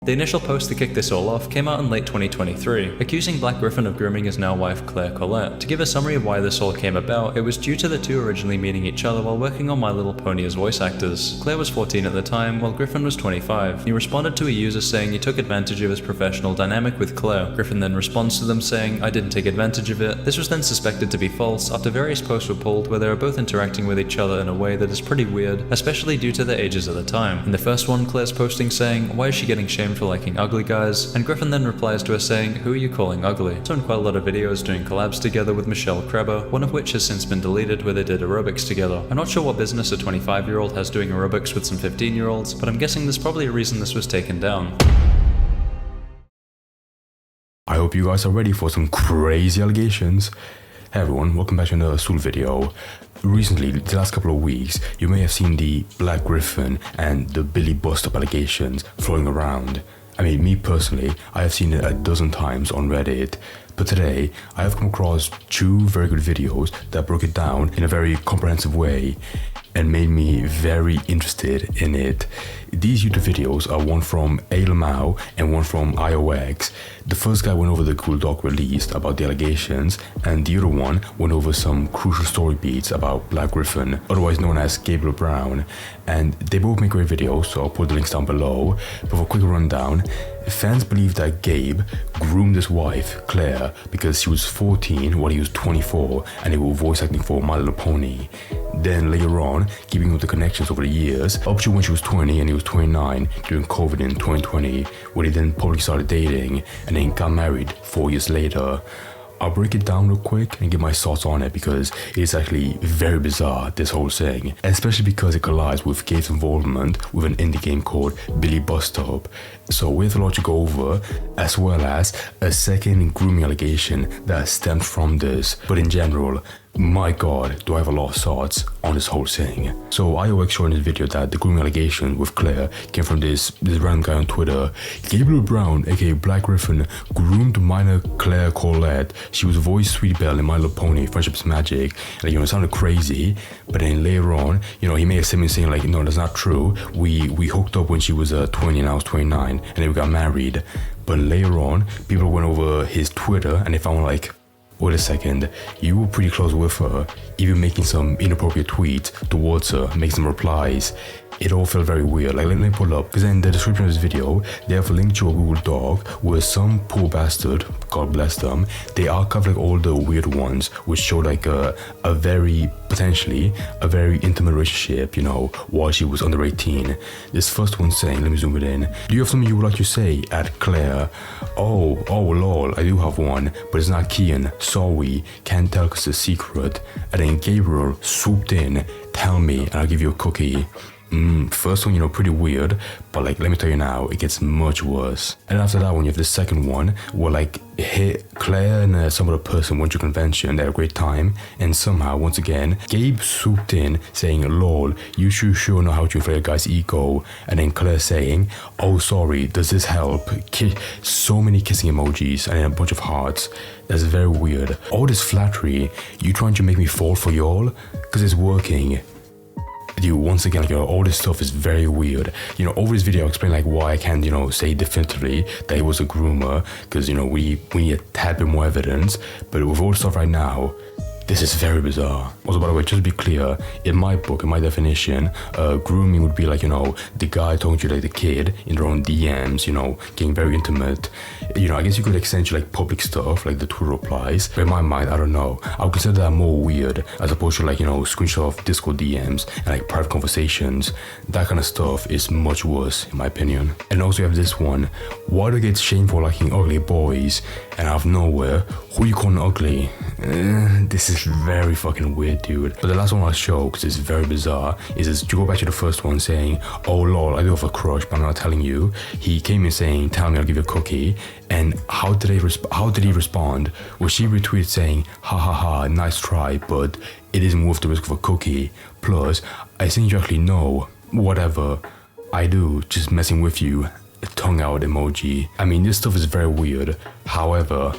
The initial post that kicked this all off came out in late 2023, accusing Gryph0n of grooming his now wife Claire Collette. To give a summary of why this all came about, it was due to the two originally meeting each other while working on My Little Pony as voice actors. Claire was 14 at the time, while Gryph0n was 25. He responded to a user saying he took advantage of his professional dynamic with Claire. Gryph0n then responds to them saying, "I didn't take advantage of it." This was then suspected to be false after various posts were pulled where they were both interacting with each other in a way that is pretty weird, especially due to their ages at the time. In the first one, Claire's posting saying, "Why is she getting shamed for liking ugly guys?" And Gryph0n then replies to her saying, "Who are you calling ugly?" So in quite a lot of videos doing collabs together with Michelle Kreber, one of which has since been deleted where they did aerobics together. I'm not sure what business a 25-year-old has doing aerobics with some 15-year-olds, but I'm guessing there's probably a reason this was taken down. I hope you guys are ready for some crazy allegations. Hey everyone, welcome back to another Soul video. Recently, the last couple of weeks, you may have seen the Black Gryph0n and the Billie bust-up allegations flowing around. I mean, me personally, I have seen it a dozen times on Reddit, but today I have come across two very good videos that broke it down in a very comprehensive way and made me very interested in it. These YouTube videos are one from Ayy Lmao and one from iOX. The first guy went over the cool doc released about the allegations, and the other one went over some crucial story beats about Black Gryph0n, otherwise known as Gryph0n. And they both make great videos, so I'll put the links down below. But for a quick rundown, fans believe that Gabe groomed his wife, Claire, because she was 14 while he was 24 and they were voice acting for My Little Pony. Then later on, keeping up the connections over the years, up to when she was 20 and he was 29 during COVID in 2020, where they then publicly started dating and then got married 4 years later. I'll break it down real quick and give my thoughts on it because it is actually very bizarre, this whole thing, especially because it collides with Gabe's involvement with an indie game called Billie Bust Up. So we have a lot to go over, as well as a second grooming allegation that stems from this. But in general, my god, do I have a lot of thoughts on this whole thing. So iOX showed in this video that the grooming allegation with Claire came from this random guy on Twitter. Gryph0n, aka Black Gryph0n, groomed minor Claire Collette. She was voiced Sweetie Belle in My Little Pony, Friendship's Magic. And it sounded crazy, but then later on, he made a statement saying like, no, that's not true. We hooked up when she was 20 and I was 29, and then we got married. But later on, people went over his Twitter and they found like, wait a second, you were pretty close with her, even making some inappropriate tweets towards her, making some replies. It all felt very weird. Like, let me pull up, because in the description of this video, they have a link to a Google Doc where some poor bastard, God bless them, they archived like all the weird ones, which show like potentially a very intimate relationship, while she was under 18. This first one saying, let me zoom it in. Do you have something you would like to say? At Claire. Oh lol, I do have one, but it's not Kian. Sorry, can't tell because it's a secret. And then Gabriel swooped in, tell me and I'll give you a cookie. First one, pretty weird, but like, let me tell you now, it gets much worse. And after that one, you have the second one, where like, Claire and some other person went to a convention, they had a great time, and somehow, once again, Gabe swooped in, saying, lol, you sure know how to inflate a guy's ego, and then Claire saying, oh sorry, does this help? So many kissing emojis, and then a bunch of hearts. That's very weird. All this flattery, you trying to make me fall for y'all? Cause it's working. Dude, once again, all this stuff is very weird. Over this video, I'll explain like why I can't, say definitively that he was a groomer, because, we need a tad bit more evidence. But with all the stuff right now, this is very bizarre. Also, by the way, just to be clear, in my book, in my definition, grooming would be like, the guy talking to like the kid in their own DMs, getting very intimate. I guess you could extend to like public stuff, like the Twitter replies. But in my mind, I don't know. I would consider that more weird as opposed to like, screenshot of Discord DMs and like private conversations. That kind of stuff is much worse, in my opinion. And also you have this one. Why do I get shamed for liking ugly boys? And out of nowhere, who you calling ugly? This is very fucking weird, dude. But the last one I'll show, because it's very bizarre, is to go back to the first one saying, oh lol, I do have a crush, but I'm not telling you. He came in saying, tell me, I'll give you a cookie. And how did he respond? Well, she retweeted saying, ha ha ha, nice try, but it isn't worth the risk of a cookie. Plus, I think you actually know, whatever I do, just messing with you. A tongue out emoji. I mean, this stuff is very weird. However,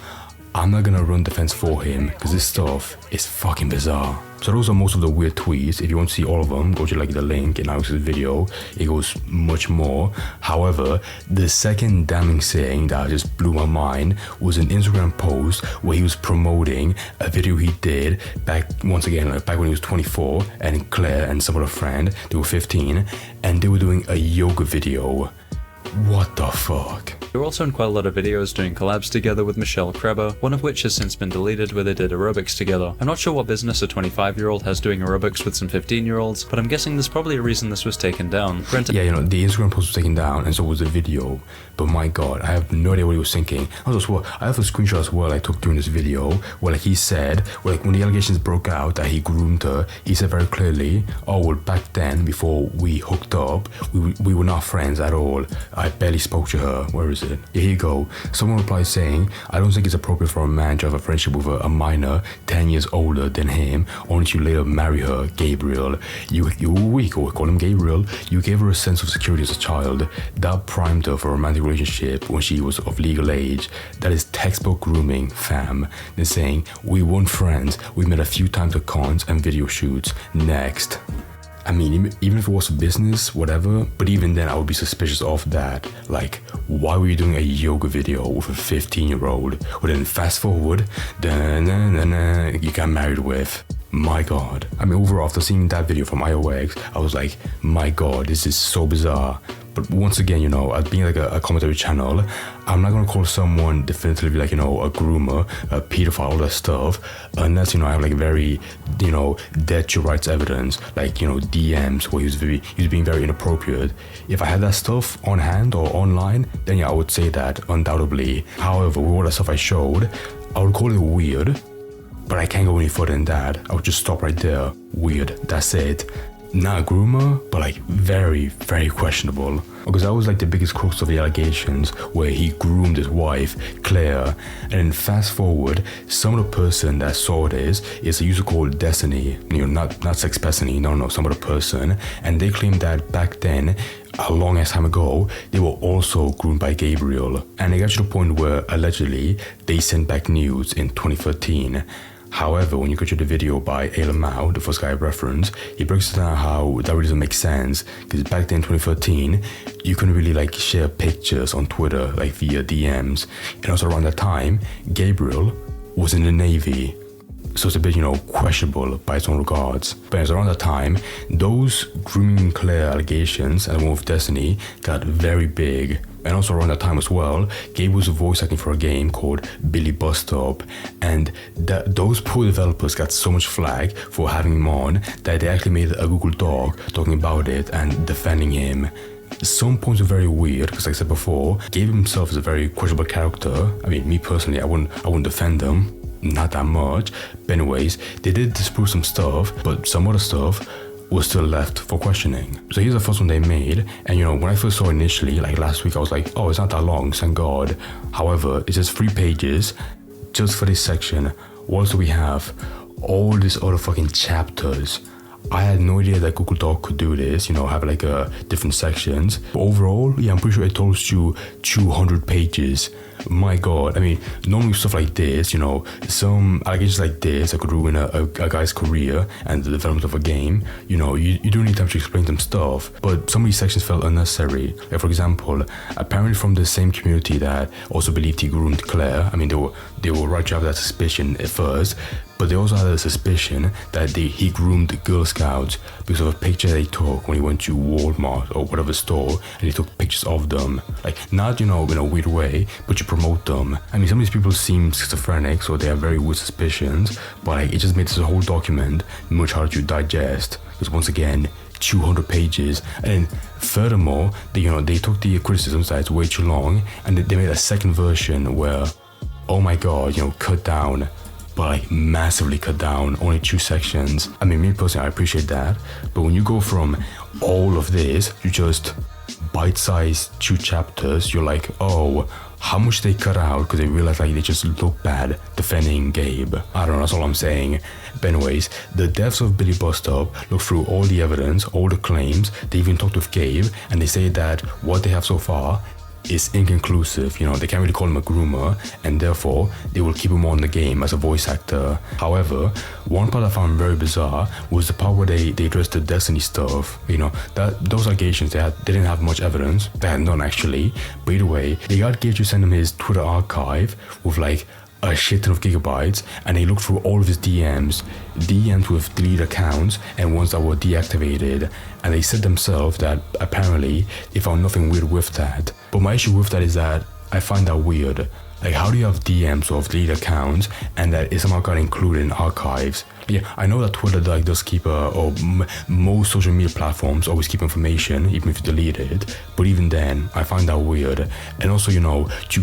I'm not gonna run defense for him because this stuff is fucking bizarre. So those are most of the weird tweets. If you want to see all of them, go to like the link in Alex's video. It goes much more. However, the second damning thing that just blew my mind was an Instagram post where he was promoting a video he did back, once again, like back when he was 24, and Claire and some other friend, they were 15, and they were doing a yoga video. What the fuck? They're also in quite a lot of videos doing collabs together with Michelle Kreber, one of which has since been deleted where they did aerobics together. I'm not sure what business a 25-year-old has doing aerobics with some 15-year-olds, but I'm guessing there's probably a reason this was taken down. Granted, yeah, the Instagram post was taken down and so was the video, but my god, I have no idea what he was thinking. I have a screenshot as well I took during this video where like he said, when the allegations broke out that he groomed her, he said very clearly, oh well, back then before we hooked up, we were not friends at all. I barely spoke to her. Where is it? Yeah, here you go. Someone replied saying, I don't think it's appropriate for a man to have a friendship with a minor 10 years older than him, only to later marry her. Gabriel, we call him Gabriel. You gave her a sense of security as a child. That primed her for a romantic relationship when she was of legal age. That is textbook grooming, fam. Then saying, we weren't friends. We met a few times at cons and video shoots. Next. I mean, even if it was a business, whatever, but even then I would be suspicious of that. Like, why were you doing a yoga video with a 15-year-old? Well, then fast forward, you got married with. My god. I mean, overall, after seeing that video from IOX, I was like, my god, this is so bizarre. But once again, as being like a commentary channel, I'm not gonna call someone definitively like, a groomer, a pedophile, all that stuff, unless, I have like very, dead to rights evidence, like, DMs where he was being very inappropriate. If I had that stuff on hand or online, then yeah, I would say that undoubtedly. However, with all the stuff I showed, I would call it weird, but I can't go any further than that. I would just stop right there. Weird, that's it. Not a groomer, but like very, very questionable. Because that was like the biggest crux of the allegations, where he groomed his wife, Claire. And then fast forward, some of the person that saw this is a user called Destiny, not Sex Destiny, no, some other person. And they claimed that back then, a long ass time ago, they were also groomed by Gabriel. And it got to the point where allegedly they sent back nudes in 2013. However, when you go to the video by Ayy Lmao, the first guy I referenced, he breaks down how that really doesn't make sense, because back then in 2013, you couldn't really like share pictures on Twitter like via DMs. And also around that time, Gabriel was in the Navy. So it's a bit, questionable by its own regards. But as around that time, those grooming Claire allegations and one with Destiny got very big. And also around that time as well, Gabe was voice acting for a game called Billie Bus Stop, and those poor developers got so much flack for having him on that they actually made a Google Doc talking about it and defending him. Some points are very weird because, like I said before, Gabe himself is a very questionable character. I mean, me personally, I wouldn't defend him, not that much. But anyways, they did disprove some stuff, but some other stuff was still left for questioning. So here's the first one they made, and when I first saw it initially, like last week, I was like, oh, it's not that long, thank God. However, it's just 3 pages just for this section. What else do we have? All these other fucking chapters. I had no idea that Google Doc could do this, have like different sections. But overall, yeah, I'm pretty sure it totals you 200 pages. My god, I mean, normally stuff like this, some allegations like this that could ruin a guy's career and the development of a game, you do need time to explain some stuff, but some of these sections felt unnecessary. Like, for example, apparently from the same community that also believed he groomed Claire, I mean, they were right to have that suspicion at first, but they also had a suspicion that he groomed Girl Scouts because of a picture they took when he went to Walmart or whatever store, and he took pictures of them. Like, not, in a weird way, but you promote them. I mean, some of these people seem schizophrenic, so they have very weird suspicions, but like, it just made this whole document much harder to digest. Because once again, 200 pages, and furthermore, they took the criticisms that it's way too long, and they made a second version where, oh my god, cut down. But like massively cut down, only 2 sections. I mean, me personally, I appreciate that. But when you go from all of this to just bite-sized 2 chapters, you're like, oh, how much they cut out because they realized like they just look bad defending Gabe. I don't know, that's all I'm saying. But anyways, the devs of Billie Bus Stop look through all the evidence, all the claims. They even talked with Gabe, and they say that what they have so far is inconclusive. You know, they can't really call him a groomer, and therefore they will keep him on the game as a voice actor. However, one part I found very bizarre was the part where they addressed the Destiny stuff. You know, that those allegations, they didn't have much evidence. They had none actually. But either way, they got Gage to send him his Twitter archive with like a shit ton of gigabytes, and they looked through all of his DMs with deleted accounts and ones that were deactivated, and they said themselves that apparently they found nothing weird with that. But my issue with that is that I find that weird. Like, how do you have DMs of deleted accounts and that is somehow got included in archives? Yeah, I know that Twitter like does keep most social media platforms always keep information even if you delete it, but even then I find that weird. And also, you know, to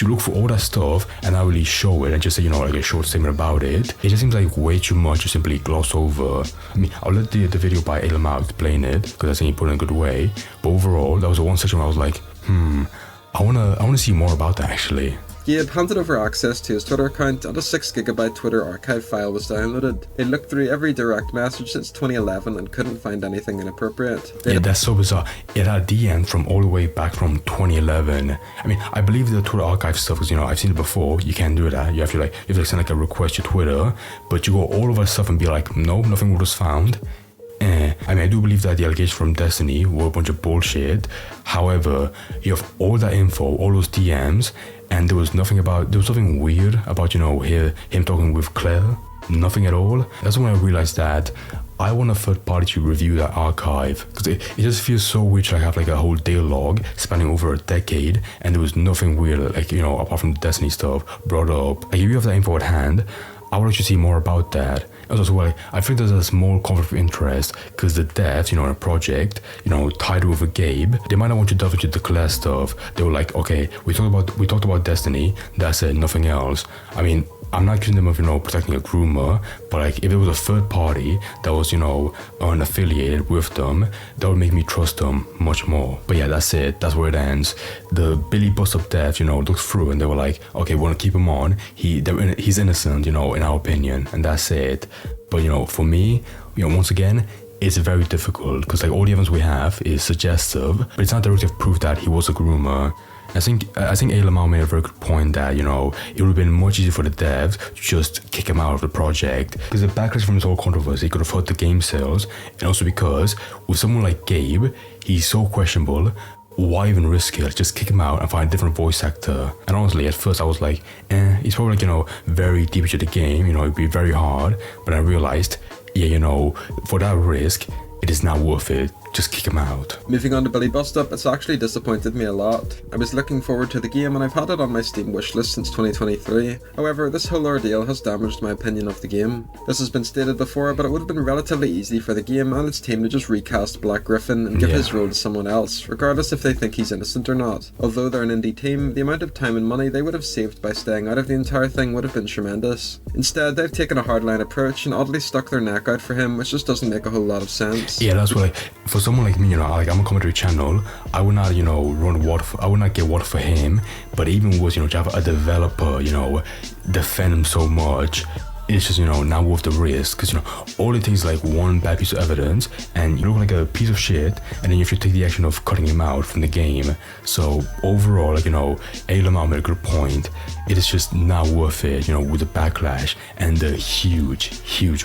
look for all that stuff and not really show it and just say, you know, like a short statement about it, it just seems like way too much to simply gloss over. I mean, I'll let the video by Ayy Lmao explain it because I think he put it in a good way, but overall that was the one section where I was like, I wanna see more about that actually. Gabe handed over access to his Twitter account and a 6GB Twitter archive file was downloaded. They looked through every direct message since 2011 and couldn't find anything inappropriate. Yeah, that's so bizarre. It had DMs from all the way back from 2011. I mean, I believe the Twitter archive stuff because, you know, I've seen it before. You can't do that. You have to send like a request to Twitter, but you go all over stuff and be like, no, nothing was found. I mean, I do believe that the allegations from Destiny were a bunch of bullshit. However, you have all that info, all those DMs, and there was nothing weird about, you know, him talking with Claire. Nothing at all. That's when I realized that I want a third party to review that archive, because it just feels so weird to have like a whole day log spanning over a decade and there was nothing weird, like, you know, apart from the Destiny stuff brought up. Like, if you have that info at hand, I would like to see more about that. As well, I think there's a small conflict of interest because the devs, you know, in a project, you know, tied with a Gabe, they might not want to delve into the Claire stuff. They were like, okay, we talked about Destiny, that's it, nothing else. I mean, I'm not accusing them of, you know, protecting a groomer, but like, if it was a third party that was, you know, unaffiliated with them, that would make me trust them much more. But yeah, that's it. That's where it ends. The Billie bust up devs, you know, looked through and they were like, okay, we want to keep him on. He's innocent, you know, in our opinion, and that's it. But, you know, for me, you know, once again, it's very difficult because like all the evidence we have is suggestive, but it's not directly proof that he was a groomer. I think Ayy Lmao made a very good point that, you know, it would have been much easier for the devs to just kick him out of the project, because the backlash from this whole controversy could have hurt the game sales, and also because with someone like Gabe, he's so questionable. Why even risk it? Just kick him out and find a different voice actor. And honestly, at first I was like, he's probably like, you know, very deep into the game, you know, it'd be very hard. But I realized, yeah, you know, for that risk, it is not worth it. Just kick him out. Moving on to Billie Bust Up, it's actually disappointed me a lot. I was looking forward to the game and I've had it on my Steam wishlist since 2023. However, this whole ordeal has damaged my opinion of the game. This has been stated before, but it would have been relatively easy for the game and its team to just recast Black Gryph0n and give his role to someone else, regardless if they think he's innocent or not. Although they're an indie team, the amount of time and money they would have saved by staying out of the entire thing would have been tremendous. Instead, they've taken a hardline approach and oddly stuck their neck out for him, which just doesn't make a whole lot of sense. Yeah, that's what, like, for someone like me, you know, like, I'm a commentary channel, I would not, you know, I would not get water for him, but even worse, you know, to have a developer, you know, defend him so much, it's just, you know, not worth the risk, because, you know, all it takes is like one bad piece of evidence and you look like a piece of shit, and then you have to take the action of cutting him out from the game. So overall, like, you know, Ayy Lmao made a good point. It is just not worth it, you know, with the backlash and the huge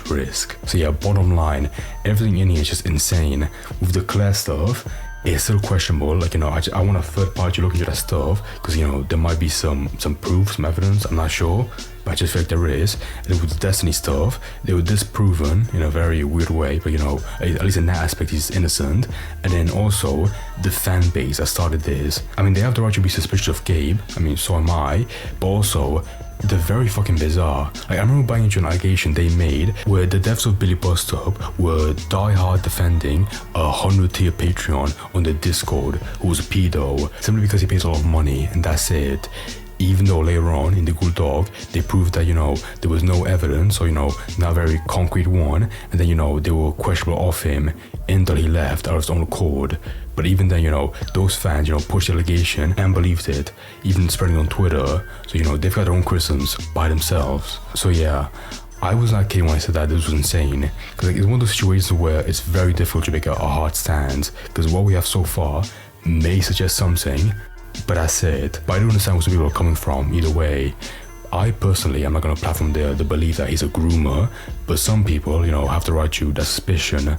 risk. So yeah, bottom line, everything in here is just insane. With the Claire stuff, it's still questionable. Like, you know, I want a third party to look into that stuff, because, you know, there might be some proof, some evidence, I'm not sure, but I just feel like there is. And with the Destiny stuff, they were disproven in a very weird way, but, you know, at least in that aspect he's innocent. And then also the fan base that started this, I mean, they have the right to be suspicious of Gabe, I mean, so am I, but also they're very fucking bizarre. Like, I remember buying into an allegation they made where the devs of Billie Bust Up were die-hard defending a 100-tier Patreon on the Discord who was a pedo, simply because he pays a lot of money, and that's it. Even though later on in the Ghoul Dog, they proved that, you know, there was no evidence, or, you know, not a very concrete one, and then, you know, they were questionable of him until he left out of his own accord. But even then, you know, those fans, you know, pushed the allegation and believed it, even spreading on Twitter. So, you know, they've got their own criticisms by themselves. So yeah, I was not kidding when I said that this was insane. Because, like, it's one of those situations where it's very difficult to make a hard stand, because what we have so far may suggest something, But that's it. But I do understand where some people are coming from either way. I personally am not going to platform the belief that he's a groomer, but some people, have the right to that suspicion.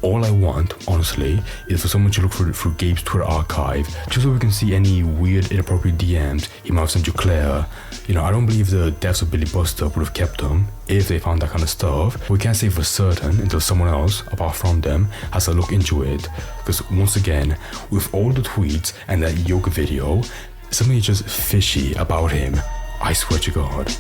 All I want, honestly, is for someone to look through Gabe's Twitter archive, just so we can see any weird, inappropriate DMs he might have sent to Claire. I don't believe the deaths of Billie Buster would have kept them if they found that kind of stuff. We can't say for certain until someone else, apart from them, has to look into it. Because once again, with all the tweets and that yoga video, something is just fishy about him. I swear to God.